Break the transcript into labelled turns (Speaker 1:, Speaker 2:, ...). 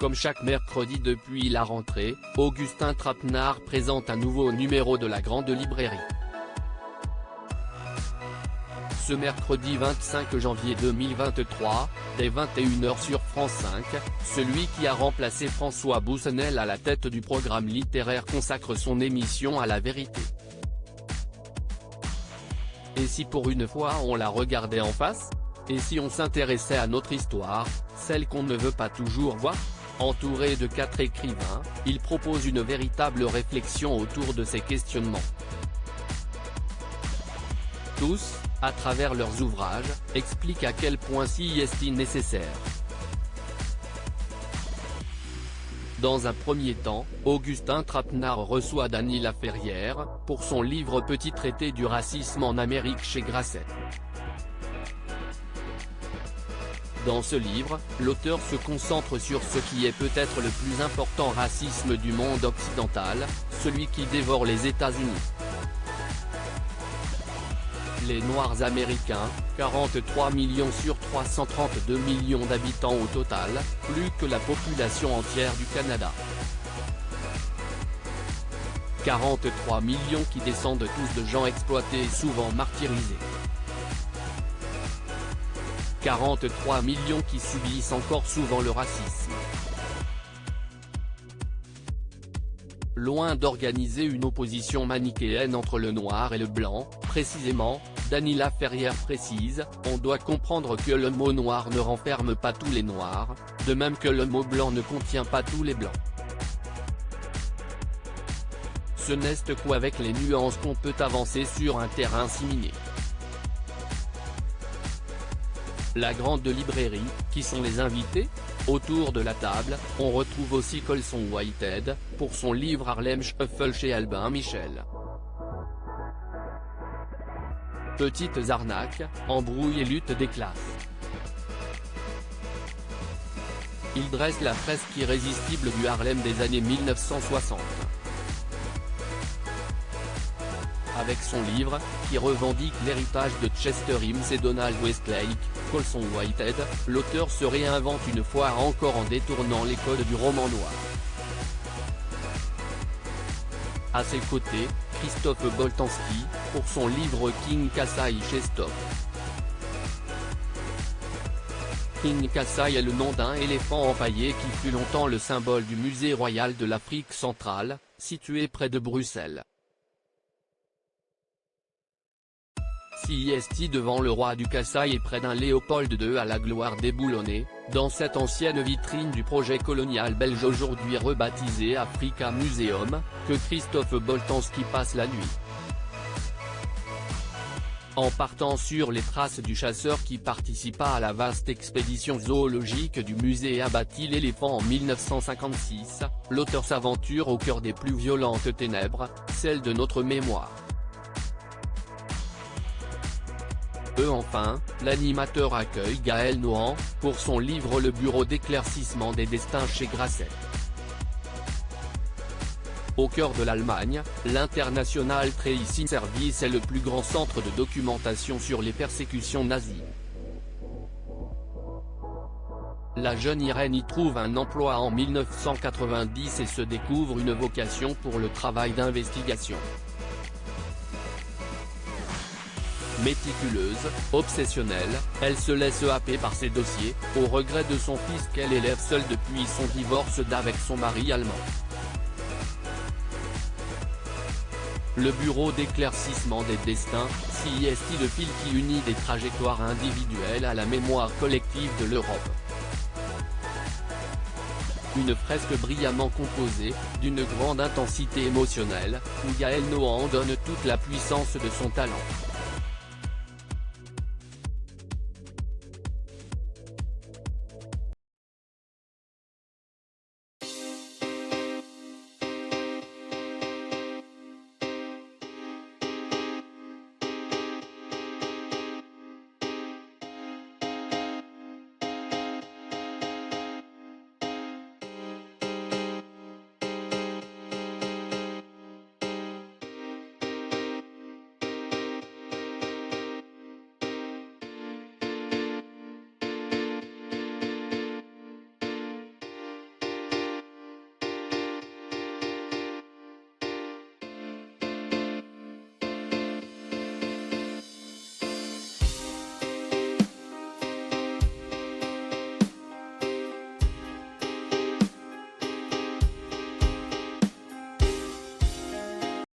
Speaker 1: Comme chaque mercredi depuis la rentrée, Augustin Trapenard présente un nouveau numéro de la Grande Librairie. Ce mercredi 25 janvier 2023, dès 21h sur France 5, celui qui a remplacé François Boussonnel à la tête du programme littéraire consacre son émission à la vérité. Et si pour une fois on la regardait en face ? Et si on s'intéressait à notre histoire, celle qu'on ne veut pas toujours voir ? Entouré de 4 écrivains, il propose une véritable réflexion autour de ces questionnements. Tous, à travers leurs ouvrages, expliquent à quel point est nécessaire. Dans un premier temps, Augustin Trapenard reçoit Dany Laferrière, pour son livre Petit traité du racisme en Amérique chez Grasset. Dans ce livre, l'auteur se concentre sur ce qui est peut-être le plus important racisme du monde occidental, celui qui dévore les États-Unis. Les Noirs américains, 43 millions sur 332 millions d'habitants au total, plus que la population entière du Canada. 43 millions qui descendent tous de gens exploités et souvent martyrisés. 43 millions qui subissent encore souvent le racisme. Loin d'organiser une opposition manichéenne entre le noir et le blanc, précisément, Dany Laferrière précise, on doit comprendre que le mot noir ne renferme pas tous les noirs, de même que le mot blanc ne contient pas tous les blancs. Ce n'est qu'avec les nuances qu'on peut avancer sur un terrain si miné. La Grande Librairie, qui sont les invités ? Autour de la table, on retrouve aussi Colson Whitehead, pour son livre Harlem Shuffle chez Albin Michel. Petites arnaques, embrouilles et lutte des classes. Il dresse la fresque irrésistible du Harlem des années 1960. Avec son livre, qui revendique l'héritage de Chester Himes et Donald Westlake, Colson Whitehead, l'auteur se réinvente une fois encore en détournant les codes du roman noir. À ses côtés, Christophe Boltanski, pour son livre King Kassai chez Stock. King Kassai est le nom d'un éléphant empaillé qui fut longtemps le symbole du Musée royal de l'Afrique centrale, situé près de Bruxelles. CIST devant le roi du Kassai et près d'un Léopold II à la gloire déboulonnée, dans cette ancienne vitrine du projet colonial belge aujourd'hui rebaptisé Africa Museum, que Christophe Boltanski passe la nuit. En partant sur les traces du chasseur qui participa à la vaste expédition zoologique du musée et abattit l'éléphant en 1956, l'auteur s'aventure au cœur des plus violentes ténèbres, celles de notre mémoire. Enfin, l'animateur accueille Gaël Nohan, pour son livre Le Bureau d'éclaircissement des destins chez Grasset. Au cœur de l'Allemagne, l'International Tracing Service est le plus grand centre de documentation sur les persécutions nazies. La jeune Irène y trouve un emploi en 1990 et se découvre une vocation pour le travail d'investigation. Méticuleuse, obsessionnelle, elle se laisse happer par ses dossiers, au regret de son fils qu'elle élève seule depuis son divorce d'avec son mari allemand. Le Bureau d'éclaircissement des destins, CIST, le fil qui unit des trajectoires individuelles à la mémoire collective de l'Europe. Une fresque brillamment composée, d'une grande intensité émotionnelle, où Gaël Nohan donne toute la puissance de son talent.